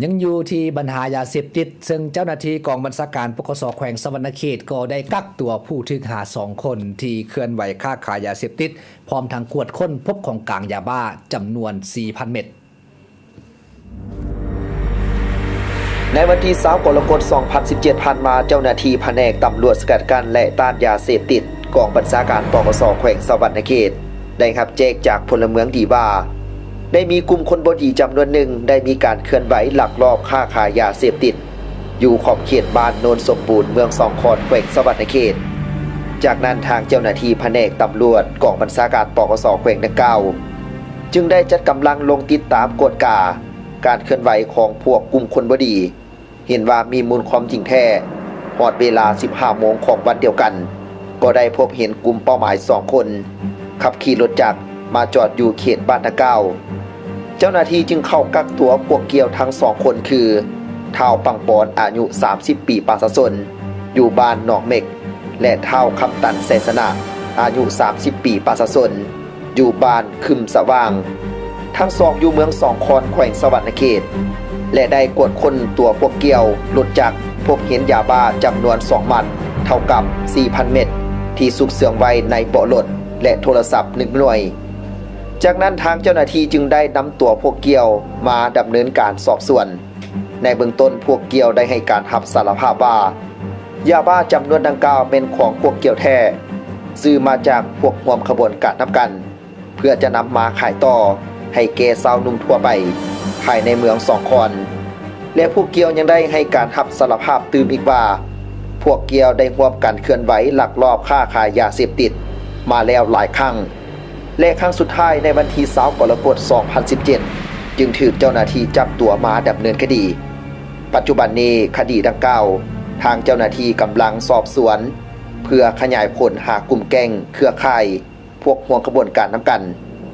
ยังอยู่ที่ปัญหายาเสพติดซึ่งเจ้าหน้าที่กองบัญชาการปกสแขวงสะวรรณเขตก็ได้กักตัวผู้ถูกหา2 คนที่เคลื่อนไหวค้าขายยาเสพติดพร้อมทั้งกวดค้นพบของกลางยาบ้าจำนวน 4,000 เม็ดในวันที่20กรกฎาคม 2017 ผ่านมาเจ้าหน้าที่แผนกตำรวจสกัดกั้นและต้านยาเสพติดกองบัญชาการปกสแขวงสะวรรณเขตได้รับแจ้งจากพลเมืองดีว่าได้มีกลุ่มคนบ่ดีจำนวนหนึ่งได้มีการเคลื่อนไหวลักลอบค้าขายยาเสพติดอยู่ขอบเขตบ้านโนนสมบูรณ์เมืองสองคอนแขวงสะวรรณเขตจากนั้นทางเจ้าหน้าที่แผนกตำรวจกองบัญชาการปกสแขวงดังกล่าวจึงได้จัดกำลังลงติดตามกวดกาการเคลื่อนไหวของพวกกลุ่มคนบ่ดีเห็นว่ามีมูลความจริงแท้ฮอดเวลา 15 โมงของวันเดียวกันก็ได้พบเห็นกลุ่มเป้าหมาย2 คนขับขี่รถจักรมาจอดอยู่เขตบ้านตะเก้าเจ้าหน้าที่จึงเข้ากักตัวพวกเกี่ยวทั้ง2 คนคือท้าวปังปอนอายุ30 ปีปาสะสนอยู่บ้านหนองเม็กและท้าวคำตันไสสนะอายุ30 ปีปาสะสนอยู่บ้านคึมสว่างทั้ง2อยู่เมืองสองคอนแขวงสะวรรณเขตและได้กวดค้นตัวพวกเกี่ยวรถจักรพบเห็นยาบ้าจำนวน2 มัดเท่ากับ 4,000 เม็ดที่ซุกเสืองไว้ในเบาะรถและโทรศัพท์1 หน่วยจากนั้นทางเจ้าหน้าที่จึงได้นำตัวพวกเกี่ยวมาดำเนินการสอบสวนในเบื้องต้นพวกเกี่ยวได้ให้การรับสารภาพว่ายาบ้าจำนวนดังกล่าวเป็นของพวกเกี่ยวแท้ซื้อมาจากพวกร่วมขบวนการนำกันเพื่อจะนำมาขายต่อให้แก่ชาวนุ่มทั่วไปภายในเมืองสองคอนและพวกเกี่ยวยังได้ให้การรับสารภาพตื่มอีกว่าพวกเกี่ยวได้ร่วมกันเคลื่อนไหวลักลอบค้าขายยาเสพติดมาแล้วหลายครั้งและครั้งสุดท้ายในวันที่20กรกฎาคม 2017 จึงถูกเจ้าหน้าที่จับตัวมาดำเนินคดี ปัจจุบันนี้คดีดังกล่าวทางเจ้าหน้าที่กำลังสอบสวนเพื่อขยายผลหากลุ่มแก๊งเครือข่ายพวกร่วมขบวนการนำกัน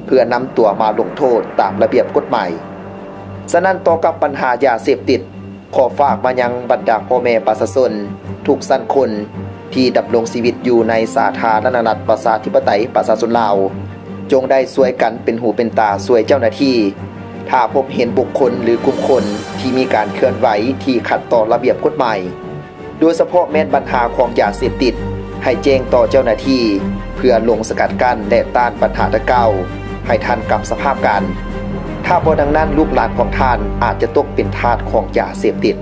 เพื่อนำตัวมาลงโทษตามระเบียบกฎหมายฉะนั้นต่อกับปัญหายาเสพติดขอฝากมายังบรรดาพ่อแม่ประชาชนทุกสันคนที่ดำรงชีวิตอยู่ในสาธารณรัฐประชาธิปไตยประชาชนลาวจงได้ช่วยกันเป็นหูเป็นตาช่วยเจ้าหน้าที่ถ้าพบเห็นบุคคลหรือกลุ่มคนที่มีการเคลื่อนไหวที่ขัดต่อระเบียบกฎหมายโดยเฉพาะแม้นปัญหาของยาเสพติดให้แจ้งต่อเจ้าหน้าที่เพื่อลงสกัดกั้นและต้านปัญหาดังกล่าวให้ทันกับสภาพการถ้าบ่ดังนั้นลูกหลานของท่านอาจจะตกเป็นทาสของยาเสพติด